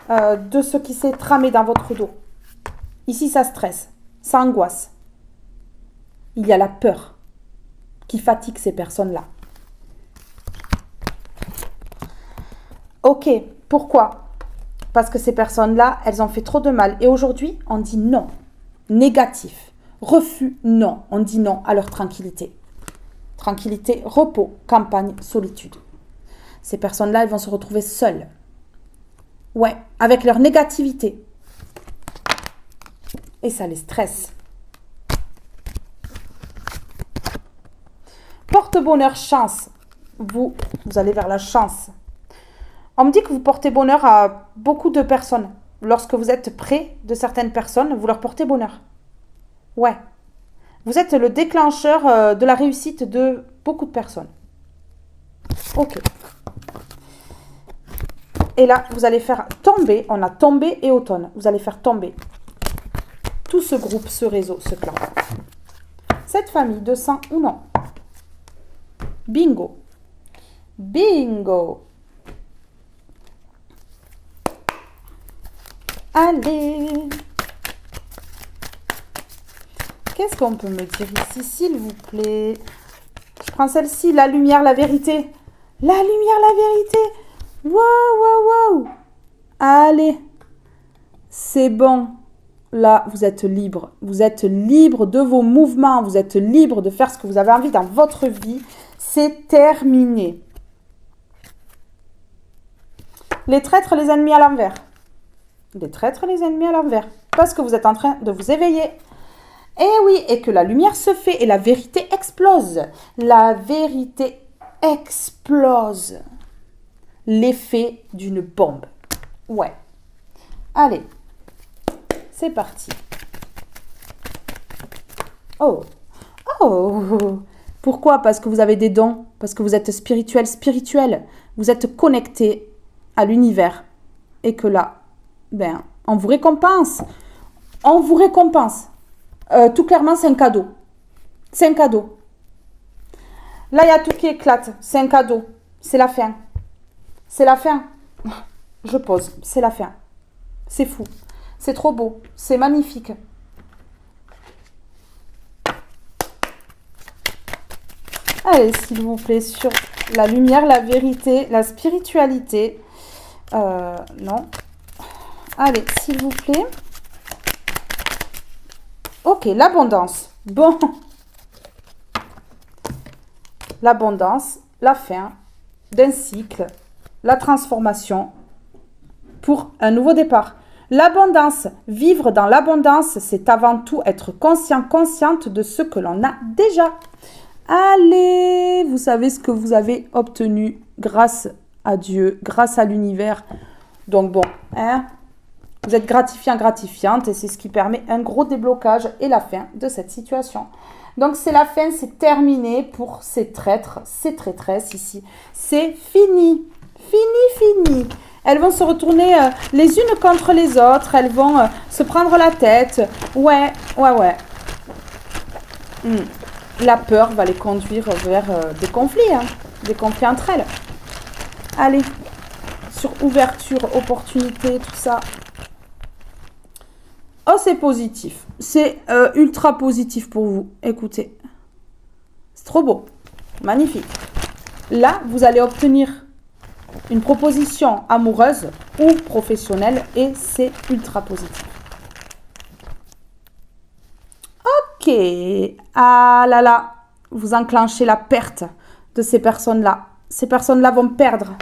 de ce qui s'est tramé dans votre dos. Ici, ça stresse, ça angoisse. Il y a la peur. qui fatigue ces personnes-là. Ok, pourquoi? Parce que ces personnes-là, elles ont fait trop de mal. Et aujourd'hui, on dit non. Négatif. Refus, non. On dit non à leur tranquillité. Tranquillité, repos, campagne, solitude. Ces personnes-là, elles vont se retrouver seules. Ouais, avec leur négativité. Et ça les stresse. Porte-bonheur, chance. Vous allez vers la chance. On me dit que vous portez bonheur à beaucoup de personnes. Lorsque vous êtes près de certaines personnes, vous leur portez bonheur. Ouais. Vous êtes le déclencheur de la réussite de beaucoup de personnes. Ok. Et là, vous allez faire tomber, on a tombé et automne. Vous allez faire tomber tout ce groupe, ce réseau, ce clan. Cette famille de sang ou non. Bingo. Bingo. Allez. Qu'est-ce qu'on peut me dire ici, s'il vous plaît? Je prends celle-ci, la lumière, la vérité. La lumière, la vérité. Wow, wow, wow. Allez. C'est bon. Là, vous êtes libre. Vous êtes libre de vos mouvements. Vous êtes libre de faire ce que vous avez envie dans votre vie. C'est terminé. Les traîtres, les ennemis à l'envers. Les traîtres, les ennemis à l'envers. Parce que vous êtes en train de vous éveiller. Eh oui, et que la lumière se fait et la vérité explose. La vérité explose. L'effet d'une bombe. Ouais. Allez. C'est parti. Oh. Oh. Pourquoi? Parce que vous avez des dons. Parce que vous êtes spirituel. Vous êtes connecté à l'univers. Et que là, ben, on vous récompense. On vous récompense. Tout clairement, c'est un cadeau. C'est un cadeau. Là, il y a tout qui éclate. C'est un cadeau. C'est la fin. C'est la fin. Je pose. C'est la fin. C'est fou. C'est trop beau. C'est magnifique. Allez, s'il vous plaît, sur la lumière, la vérité, la spiritualité. Non. Allez, s'il vous plaît. Ok, l'abondance. Bon. L'abondance, la fin d'un cycle, la transformation pour un nouveau départ. L'abondance, vivre dans l'abondance, c'est avant tout être consciente de ce que l'on a déjà. Allez, vous savez ce que vous avez obtenu grâce à Dieu, grâce à l'univers. Donc bon, hein, vous êtes gratifiante et c'est ce qui permet un gros déblocage et la fin de cette situation. Donc c'est la fin, c'est terminé pour ces traîtres, ces traîtresses ici. C'est fini, fini. Elles vont se retourner les unes contre les autres, elles vont se prendre la tête. Ouais. La peur va les conduire vers des conflits entre elles. Allez, sur ouverture, opportunité, tout ça. Oh, c'est positif. C'est ultra positif pour vous. Écoutez. C'est trop beau. Magnifique. Là, vous allez obtenir une proposition amoureuse ou professionnelle et c'est ultra positif. Ok. Ah là là. Vous enclenchez la perte de ces personnes-là. Ces personnes-là vont perdre.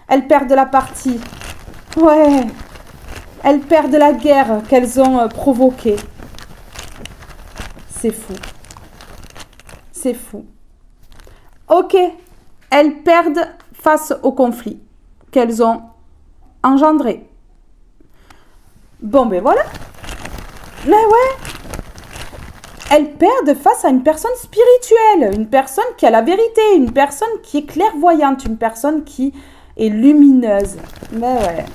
Elles perdent la partie. Ouais. Elles perdent la guerre qu'elles ont provoquée. C'est fou. C'est fou. Ok. Elles perdent face au conflit qu'elles ont engendré. Bon, ben voilà. Mais ouais. Elles perdent face à une personne spirituelle, une personne qui a la vérité, une personne qui est clairvoyante, une personne qui est lumineuse. Mais ouais.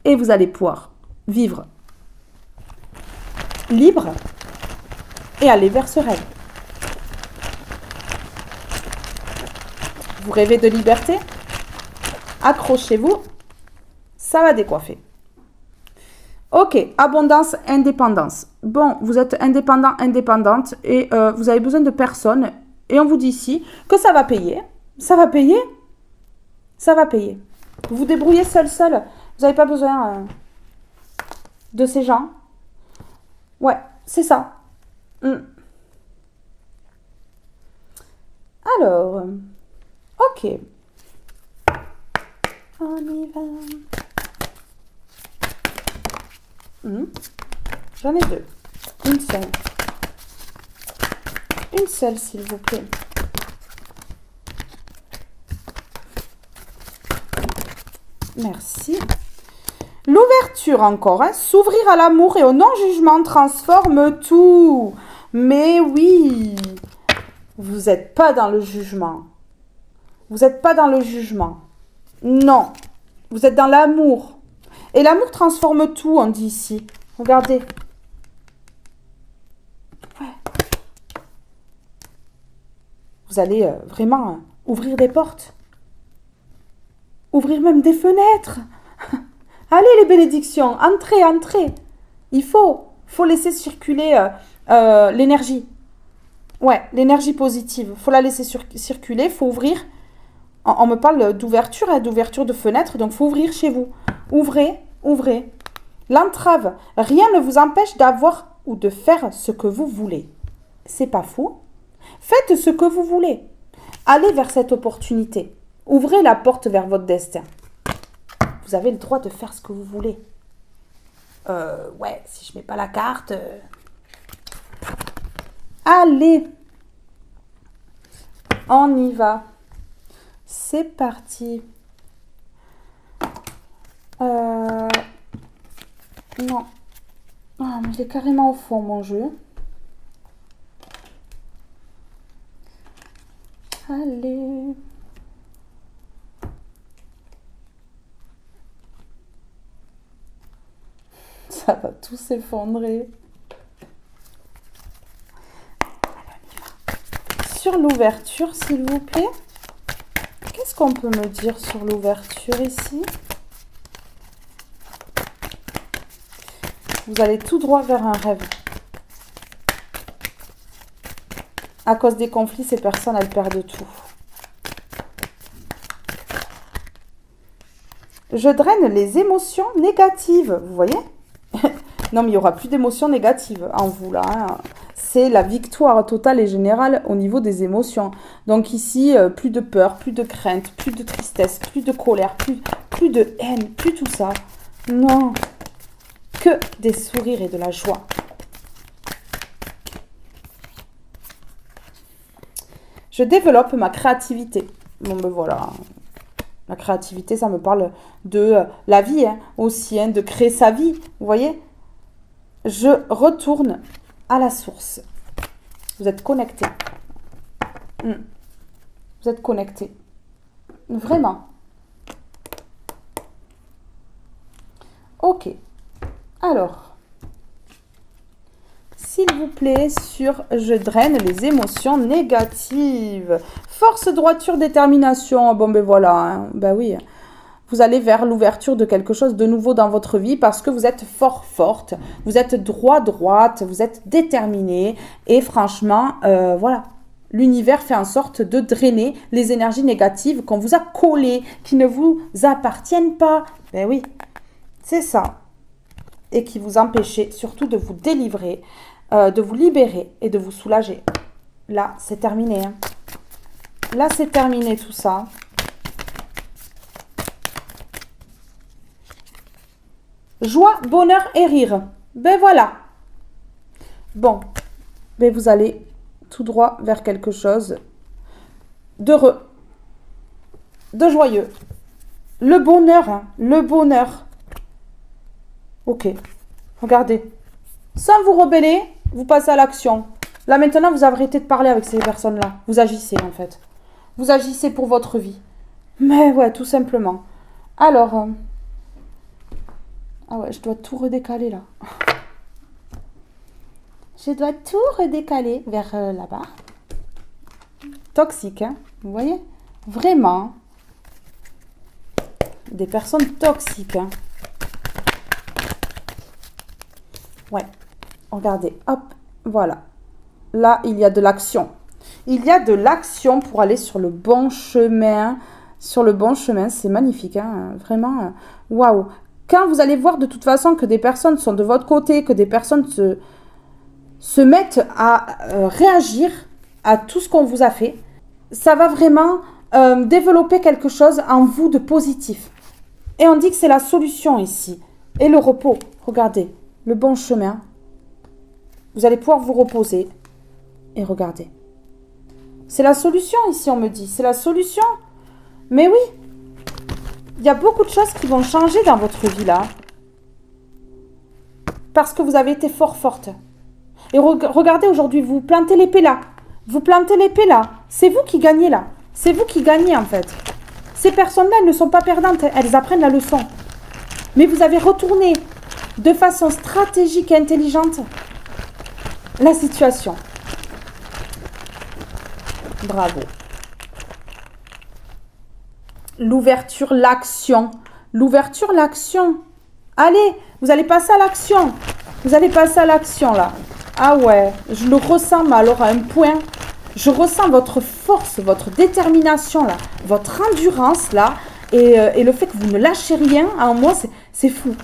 Et vous allez pouvoir vivre libre et aller vers ce rêve. Vous rêvez de liberté? Accrochez-vous, ça va décoiffer. Ok, abondance, indépendance. Bon, vous êtes indépendant, indépendante et vous avez besoin de personne. Et on vous dit ici que ça va payer. Ça va payer. Ça va payer. Vous vous débrouillez seul. Vous n'avez pas besoin de ces gens. Ouais, c'est ça. Alors, ok. On y va. J'en ai deux. Une seule. Une seule, s'il vous plaît. Merci. L'ouverture encore, hein. S'ouvrir à l'amour et au non-jugement transforme tout. Mais oui, vous n'êtes pas dans le jugement. Vous n'êtes pas dans le jugement. Non, vous êtes dans l'amour. Et l'amour transforme tout, on dit ici. Regardez. Ouais. Vous allez vraiment ouvrir des portes. Ouvrir même des fenêtres. Allez les bénédictions, entrez, entrez. Il faut laisser circuler l'énergie. Ouais, l'énergie positive. Il faut la laisser circuler, il faut ouvrir. On me parle d'ouverture, hein, d'ouverture de fenêtre, donc il faut ouvrir chez vous. Ouvrez, ouvrez. L'entrave, rien ne vous empêche d'avoir ou de faire ce que vous voulez. C'est pas fou. Faites ce que vous voulez. Allez vers cette opportunité. Ouvrez la porte vers votre destin. Vous avez le droit de faire ce que vous voulez. Ouais, si je mets pas la carte... Allez. On y va. C'est parti. Non. Ah, mais il est carrément au fond, mon jeu. Allez. Ça va tout s'effondrer. Sur l'ouverture, s'il vous plaît. Qu'est-ce qu'on peut me dire sur l'ouverture ici? Vous allez tout droit vers un rêve. À cause des conflits, ces personnes, elles perdent tout. Je draine les émotions négatives. Vous voyez? Non, mais il n'y aura plus d'émotions négatives en vous, là. Hein. C'est la victoire totale et générale au niveau des émotions. Donc ici, plus de peur, plus de crainte, plus de tristesse, plus de colère, plus de haine, plus tout ça. Non. Que des sourires et de la joie. Je développe ma créativité. Bon, ben voilà. La créativité, ça me parle de la vie hein, aussi, hein, de créer sa vie. Vous voyez? Je retourne à la source. Vous êtes connectés. Vous êtes connectés. Vraiment. Ok. Alors, s'il vous plaît, sur je draine les émotions négatives. Force, droiture, détermination. Bon, ben voilà. Hein. Ben oui. Vous allez vers l'ouverture de quelque chose de nouveau dans votre vie parce que vous êtes forte, vous êtes droite, vous êtes déterminé et franchement, voilà. L'univers fait en sorte de drainer les énergies négatives qu'on vous a collées, qui ne vous appartiennent pas. Ben oui, c'est ça. Et qui vous empêchaient surtout de vous délivrer, de vous libérer et de vous soulager. Là, c'est terminé. Hein. Là, c'est terminé tout ça. Joie, bonheur et rire. Ben voilà. Bon. Ben vous allez tout droit vers quelque chose d'heureux, de joyeux. Le bonheur, hein, le bonheur. Ok. Regardez. Sans vous rebeller, vous passez à l'action. Là maintenant, vous arrêtez de parler avec ces personnes-là. Vous agissez en fait. Vous agissez pour votre vie. Mais ouais, tout simplement. Alors... Ah ouais, je dois tout redécaler là. Je dois tout redécaler vers là-bas. Toxique, hein. Vous voyez? Vraiment. Des personnes toxiques, hein. Ouais, regardez, hop, voilà. Là, il y a de l'action. Il y a de l'action pour aller sur le bon chemin. Sur le bon chemin, c'est magnifique, hein, vraiment, waouh. Quand vous allez voir de toute façon que des personnes sont de votre côté, que des personnes se mettent à réagir à tout ce qu'on vous a fait, ça va vraiment développer quelque chose en vous de positif. Et on dit que c'est la solution ici. Et le repos, regardez, le bon chemin. Vous allez pouvoir vous reposer. Et regardez. C'est la solution ici, on me dit. C'est la solution. Mais oui, il y a beaucoup de choses qui vont changer dans votre vie là. Parce que vous avez été forte. Et regardez aujourd'hui, vous plantez l'épée là. Vous plantez l'épée là. C'est vous qui gagnez là. C'est vous qui gagnez en fait. Ces personnes-là, elles ne sont pas perdantes. Elles apprennent la leçon. Mais vous avez retourné de façon stratégique et intelligente la situation. Bravo. L'ouverture, l'action. L'ouverture, l'action. Allez, vous allez passer à l'action. Vous allez passer à l'action là. Ah ouais, je le ressens, mais alors à un point. Je ressens votre force, votre détermination là, votre endurance là. Et le fait que vous ne lâchez rien, en moi, c'est fou.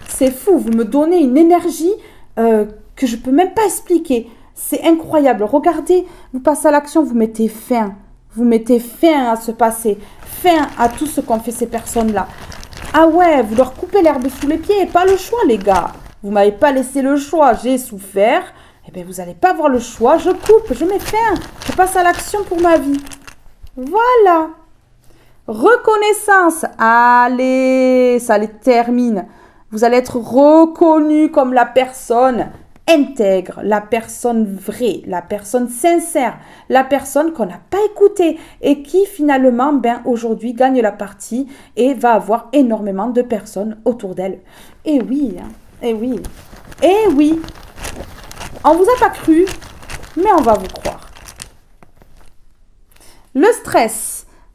C'est fou. Vous me donnez une énergie que je ne peux même pas expliquer. C'est incroyable. Regardez, vous passez à l'action, vous mettez fin. Vous mettez fin à ce passé. Fin à tout ce qu'ont fait ces personnes-là. Ah ouais, vous leur coupez l'herbe sous les pieds. Pas le choix, les gars. Vous ne m'avez pas laissé le choix. J'ai souffert. Eh bien, vous n'allez pas avoir le choix. Je coupe, je mets fin. Je passe à l'action pour ma vie. Voilà. Reconnaissance. Allez, ça les termine. Vous allez être reconnu comme la personne intègre, la personne vraie, la personne sincère, la personne qu'on n'a pas écoutée et qui finalement, aujourd'hui gagne la partie et va avoir énormément de personnes autour d'elle. Et oui, hein, et oui, et oui. On vous a pas cru, mais on va vous croire. Le stress.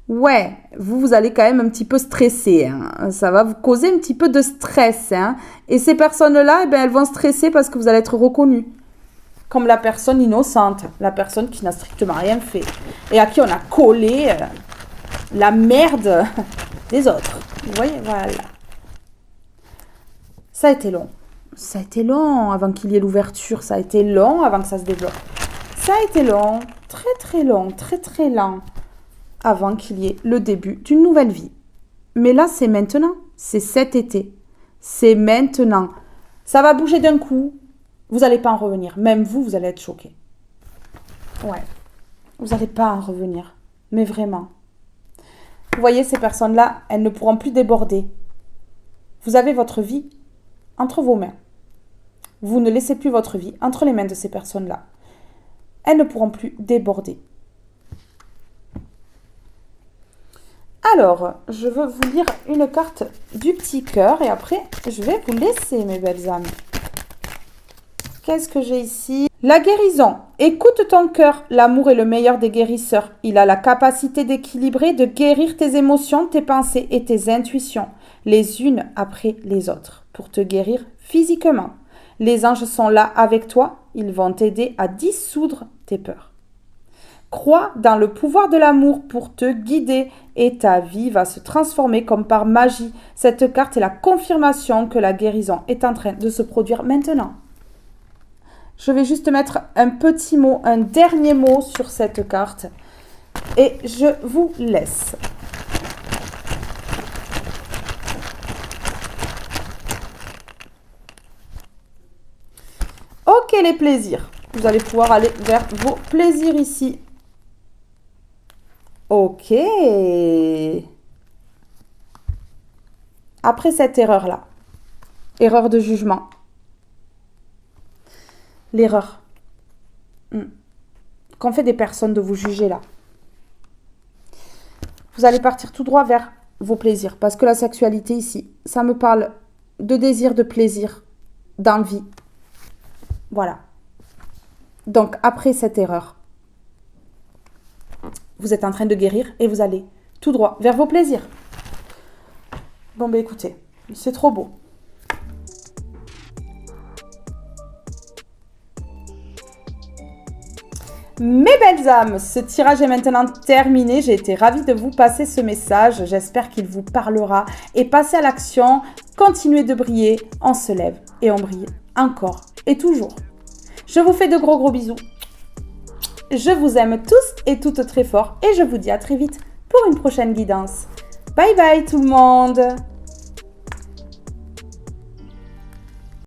Ouais, vous allez quand même un petit peu stresser. Hein. Ça va vous causer un petit peu de stress. Hein. Et ces personnes-là, elles vont stresser parce que vous allez être reconnus. Comme la personne innocente, la personne qui n'a strictement rien fait. Et à qui on a collé la merde des autres. Vous voyez, voilà. Ça a été long. Ça a été long avant qu'il y ait l'ouverture. Ça a été long avant que ça se développe. Ça a été long, très très long, très très lent. Avant qu'il y ait le début d'une nouvelle vie. Mais là, c'est maintenant. C'est cet été. C'est maintenant. Ça va bouger d'un coup. Vous n'allez pas en revenir. Même vous, vous allez être choqués. Ouais. Vous n'allez pas en revenir. Mais vraiment. Vous voyez, ces personnes-là, elles ne pourront plus déborder. Vous avez votre vie entre vos mains. Vous ne laissez plus votre vie entre les mains de ces personnes-là. Elles ne pourront plus déborder. Alors, je veux vous lire une carte du petit cœur et après, je vais vous laisser, mes belles âmes. Qu'est-ce que j'ai ici? La guérison. Écoute ton cœur. L'amour est le meilleur des guérisseurs. Il a la capacité d'équilibrer, de guérir tes émotions, tes pensées et tes intuitions, les unes après les autres, pour te guérir physiquement. Les anges sont là avec toi. Ils vont t'aider à dissoudre tes peurs. Crois dans le pouvoir de l'amour pour te guider et ta vie va se transformer comme par magie. Cette carte est la confirmation que la guérison est en train de se produire maintenant. Je vais juste mettre un petit mot, un dernier mot sur cette carte et je vous laisse. Ok les plaisirs, vous allez pouvoir aller vers vos plaisirs ici. Ok. Après cette erreur-là, erreur de jugement, l'erreur qu'ont fait des personnes de vous juger là, vous allez partir tout droit vers vos plaisirs. Parce que la sexualité ici, ça me parle de désir, de plaisir, d'envie. Voilà. Donc après cette erreur, vous êtes en train de guérir et vous allez tout droit vers vos plaisirs. Bon, écoutez, c'est trop beau. Mes belles âmes, ce tirage est maintenant terminé. J'ai été ravie de vous passer ce message. J'espère qu'il vous parlera. Et passez à l'action. Continuez de briller. On se lève et on brille encore et toujours. Je vous fais de gros bisous. Je vous aime tous et toutes très fort. Et je vous dis à très vite pour une prochaine guidance. Bye bye tout le monde.